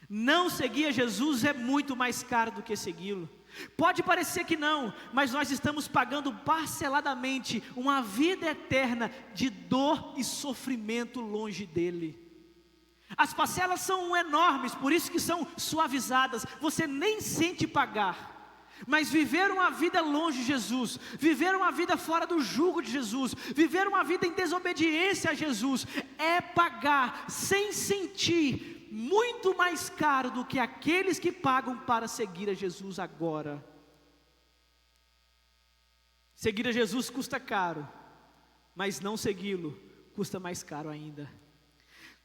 Não seguir a Jesus é muito mais caro do que segui-lo. Pode parecer que não, mas nós estamos pagando parceladamente uma vida eterna de dor e sofrimento longe dele. As parcelas são enormes, por isso que são suavizadas, você nem sente pagar. Mas viver uma vida longe de Jesus, viver uma vida fora do jugo de Jesus, viver uma vida em desobediência a Jesus, é pagar sem sentir, muito mais caro do que aqueles que pagam para seguir a Jesus agora. Seguir a Jesus custa caro, mas não segui-lo custa mais caro ainda.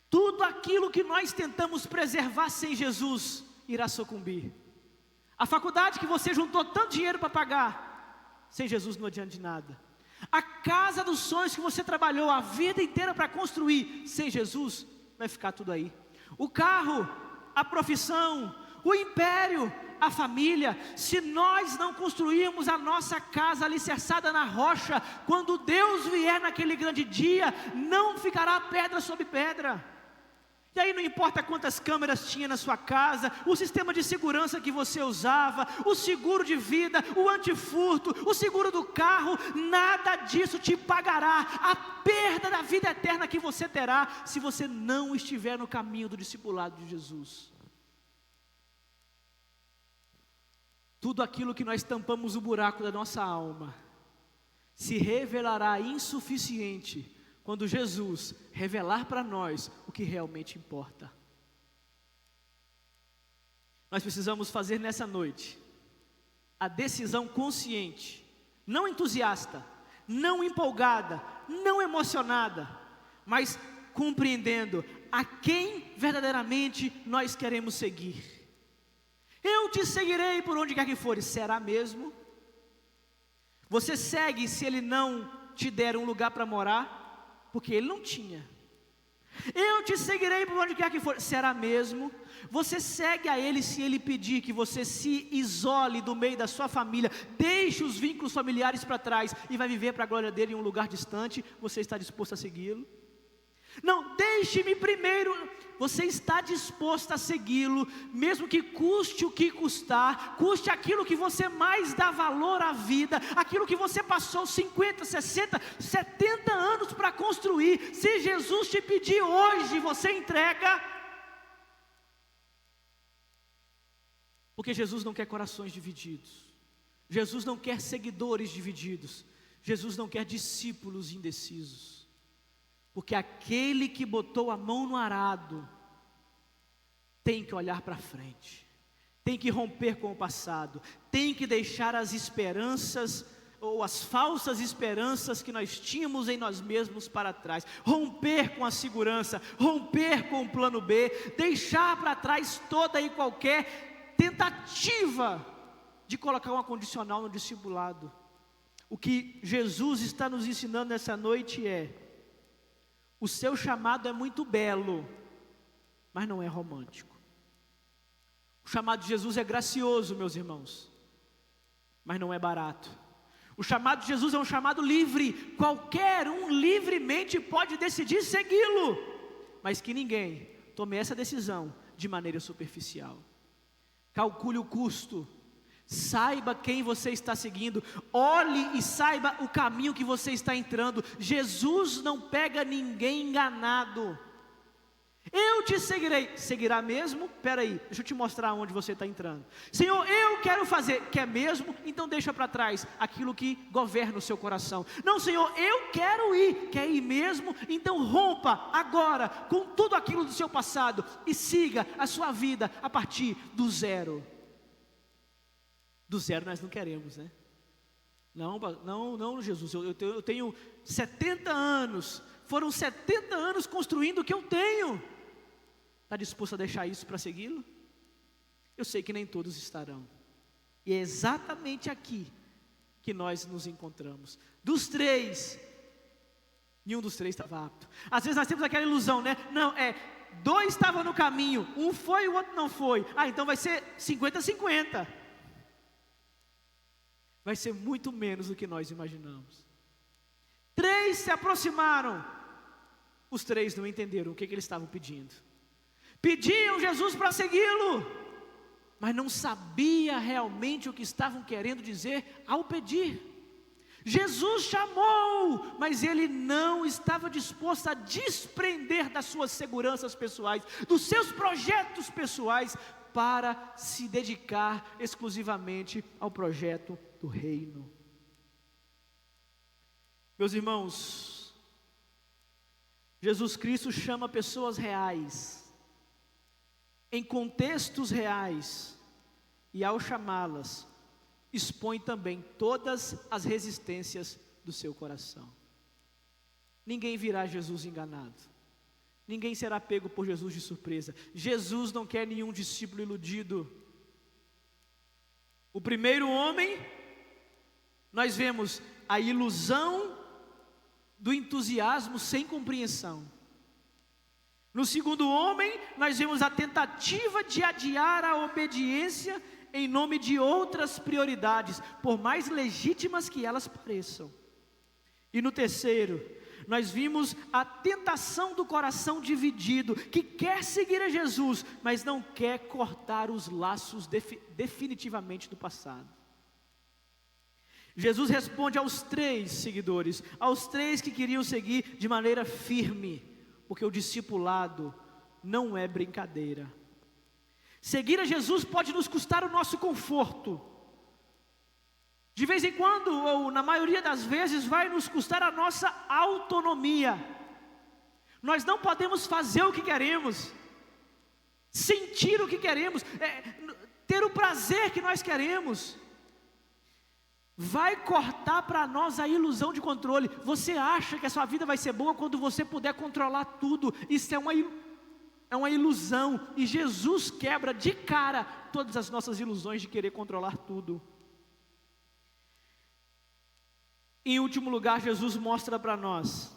Tudo aquilo que nós tentamos preservar sem Jesus irá sucumbir. A faculdade que você juntou tanto dinheiro para pagar, sem Jesus não adianta de nada. A casa dos sonhos que você trabalhou a vida inteira para construir, sem Jesus vai ficar tudo aí. O carro, a profissão, o império, a família. Se nós não construirmos a nossa casa alicerçada na rocha, quando Deus vier naquele grande dia, não ficará pedra sobre pedra. E aí não importa quantas câmeras tinha na sua casa, o sistema de segurança que você usava, o seguro de vida, o antifurto, o seguro do carro, nada disso te pagará a perda da vida eterna que você terá, se você não estiver no caminho do discipulado de Jesus. Tudo aquilo que nós tampamos o buraco da nossa alma, se revelará insuficiente, quando Jesus revelar para nós o que realmente importa. Nós precisamos fazer nessa noite a decisão consciente, não entusiasta, não empolgada, não emocionada, mas compreendendo a quem verdadeiramente nós queremos seguir. Eu te seguirei por onde quer que fores. Será mesmo? Você segue se ele não te der um lugar para morar? Porque ele não tinha. Eu te seguirei por onde quer que for. Será mesmo? Você segue a ele se ele pedir que você se isole do meio da sua família, deixe os vínculos familiares para trás e vai viver para a glória dele em um lugar distante? Você está disposto a segui-lo? Não, deixe-me primeiro. Você está disposto a segui-lo, mesmo que custe o que custar, custe aquilo que você mais dá valor à vida, aquilo que você passou 50, 60, 70 anos para construir. Se Jesus te pedir hoje, você entrega? Porque Jesus não quer corações divididos, Jesus não quer seguidores divididos, Jesus não quer discípulos indecisos. Porque aquele que botou a mão no arado tem que olhar para frente, tem que romper com o passado, tem que deixar as esperanças ou as falsas esperanças que nós tínhamos em nós mesmos para trás, romper com a segurança, romper com o plano B, deixar para trás toda e qualquer tentativa de colocar uma condicional no discipulado. O que Jesus está nos ensinando nessa noite é: o seu chamado é muito belo, mas não é romântico. O chamado de Jesus é gracioso, meus irmãos, mas não é barato. O chamado de Jesus é um chamado livre, qualquer um livremente pode decidir segui-lo, mas que ninguém tome essa decisão de maneira superficial. Calcule o custo, saiba quem você está seguindo, olhe e saiba o caminho que você está entrando. Jesus não pega ninguém enganado. Eu te seguirei. Seguirá mesmo? Espera aí, deixa eu te mostrar onde você está entrando. Senhor, eu quero fazer. Quer mesmo? Então deixa para trás aquilo que governa o seu coração. Não, Senhor, eu quero ir. Quer ir mesmo? Então rompa agora com tudo aquilo do seu passado e siga a sua vida a partir do zero. Do zero nós não queremos, né? Não, Jesus, eu tenho 70 anos, foram 70 anos construindo o que eu tenho. Está disposto a deixar isso para segui-lo? Eu sei que nem todos estarão, e é exatamente aqui que nós nos encontramos. Dos três, nenhum dos três estava apto. Às vezes nós temos aquela ilusão, né? Não, dois estavam no caminho, um foi e o outro não foi. Então vai ser 50-50. Vai ser muito menos do que nós imaginamos. 3 se aproximaram. Os 3 não entenderam o que eles estavam pedindo. Pediam Jesus para segui-lo, mas não sabia realmente o que estavam querendo dizer ao pedir. Jesus chamou, mas ele não estava disposto a desprender das suas seguranças pessoais, dos seus projetos pessoais, para se dedicar exclusivamente ao projeto do reino. Meus irmãos, Jesus Cristo chama pessoas reais, em contextos reais, e ao chamá-las, expõe também todas as resistências do seu coração. Ninguém virá a Jesus enganado, ninguém será pego por Jesus de surpresa. Jesus não quer nenhum discípulo iludido. O primeiro homem, nós vemos a ilusão do entusiasmo sem compreensão. No segundo homem, nós vemos a tentativa de adiar a obediência em nome de outras prioridades, por mais legítimas que elas pareçam. E no terceiro, nós vimos a tentação do coração dividido, que quer seguir a Jesus, mas não quer cortar os laços definitivamente do passado. Jesus responde aos 3 seguidores, aos 3 que queriam seguir de maneira firme, porque o discipulado não é brincadeira. Seguir a Jesus pode nos custar o nosso conforto. De vez em quando, ou na maioria das vezes, vai nos custar a nossa autonomia. Nós não podemos fazer o que queremos, sentir o que queremos, ter o prazer que nós queremos. Vai cortar para nós a ilusão de controle. Você acha que a sua vida vai ser boa quando você puder controlar tudo? Isso é uma ilusão, e Jesus quebra de cara todas as nossas ilusões de querer controlar tudo. Em último lugar, Jesus mostra para nós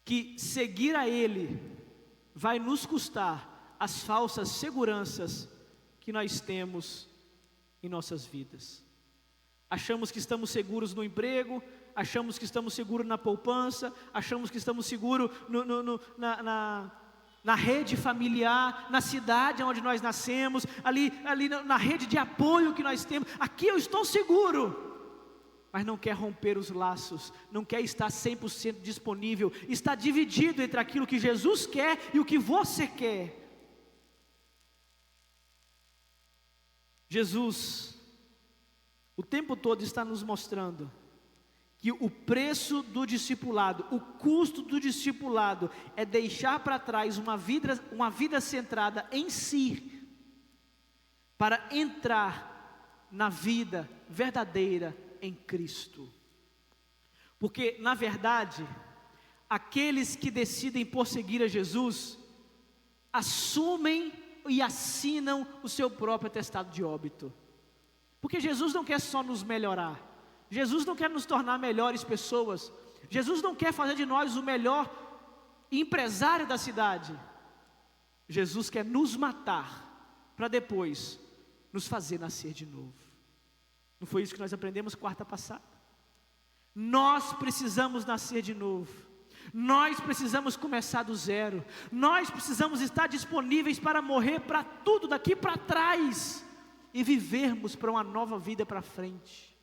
que seguir a Ele vai nos custar as falsas seguranças que nós temos em nossas vidas. Achamos que estamos seguros no emprego, achamos que estamos seguros na poupança, achamos que estamos seguros na rede familiar, na cidade onde nós nascemos, ali na rede de apoio que nós temos. Aqui eu estou seguro, mas não quer romper os laços, não quer estar 100% disponível, está dividido entre aquilo que Jesus quer e o que você quer. Jesus, o tempo todo está nos mostrando que o preço do discipulado, o custo do discipulado é deixar para trás uma vida centrada em si, para entrar na vida verdadeira em Cristo. Porque, na verdade, aqueles que decidem por seguir a Jesus, assumem e assinam o seu próprio atestado de óbito. Porque Jesus não quer só nos melhorar, Jesus não quer nos tornar melhores pessoas, Jesus não quer fazer de nós o melhor empresário da cidade. Jesus quer nos matar, para depois nos fazer nascer de novo. Não foi isso que nós aprendemos quarta passada? Nós precisamos nascer de novo, nós precisamos começar do zero, nós precisamos estar disponíveis para morrer para tudo daqui para trás, e vivermos para uma nova vida para frente.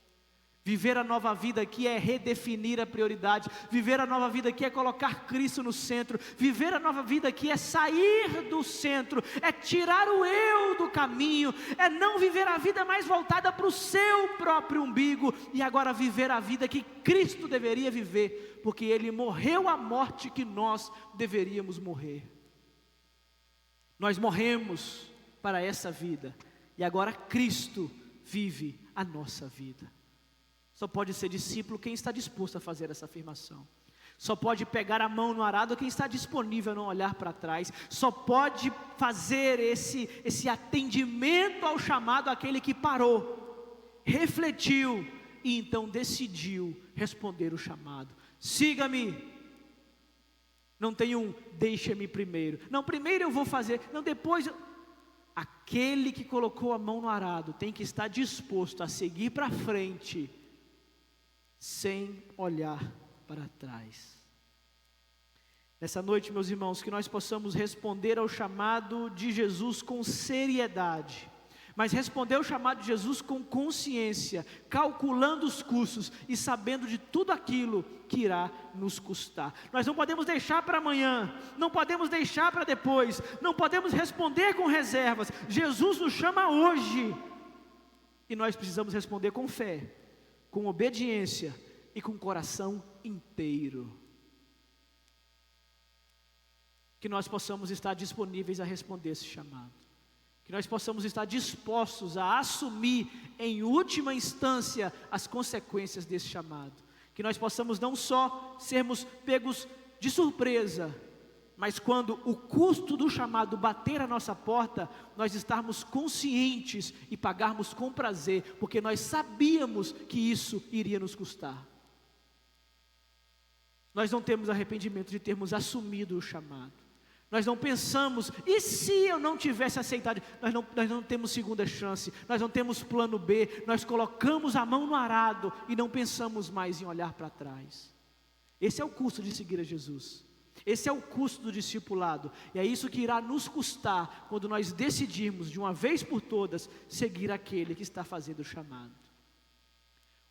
Viver a nova vida aqui é redefinir a prioridade. Viver a nova vida aqui é colocar Cristo no centro. Viver a nova vida aqui é sair do centro, é tirar o eu do caminho, é não viver a vida mais voltada para o seu próprio umbigo, e agora viver a vida que Cristo deveria viver, porque Ele morreu a morte que nós deveríamos morrer. Nós morremos para essa vida, e agora Cristo vive a nossa vida. Só pode ser discípulo quem está disposto a fazer essa afirmação. Só pode pegar a mão no arado quem está disponível a não olhar para trás. Só pode fazer esse atendimento ao chamado aquele que parou, refletiu e então decidiu responder o chamado. Siga-me. Não tem deixa-me primeiro. Não, primeiro eu vou fazer. Não, depois Aquele que colocou a mão no arado tem que estar disposto a seguir para frente, sem olhar para trás. Nessa noite, meus irmãos, que nós possamos responder ao chamado de Jesus com seriedade, mas responder ao chamado de Jesus com consciência, calculando os custos e sabendo de tudo aquilo que irá nos custar. Nós não podemos deixar para amanhã, não podemos deixar para depois, não podemos responder com reservas. Jesus nos chama hoje, e nós precisamos responder com fé, com obediência e com o coração inteiro. Que nós possamos estar disponíveis a responder esse chamado, que nós possamos estar dispostos a assumir em última instância as consequências desse chamado, que nós possamos não só sermos pegos de surpresa, mas quando o custo do chamado bater a nossa porta, nós estarmos conscientes e pagarmos com prazer, porque nós sabíamos que isso iria nos custar. Nós não temos arrependimento de termos assumido o chamado. Nós não pensamos, e se eu não tivesse aceitado? Nós não temos segunda chance, nós não temos plano B, nós colocamos a mão no arado e não pensamos mais em olhar para trás. Esse é o custo de seguir a Jesus, esse é o custo do discipulado, e é isso que irá nos custar quando nós decidirmos de uma vez por todas seguir aquele que está fazendo o chamado.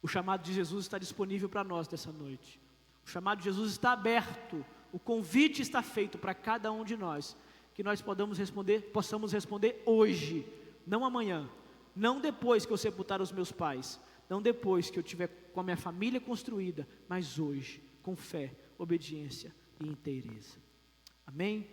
O chamado de Jesus está disponível para nós dessa noite, o chamado de Jesus está aberto, o convite está feito para cada um de nós, que nós possamos responder hoje, não amanhã, não depois que eu sepultar os meus pais, não depois que eu tiver com a minha família construída, mas hoje, com fé, obediência e inteireza. Amém?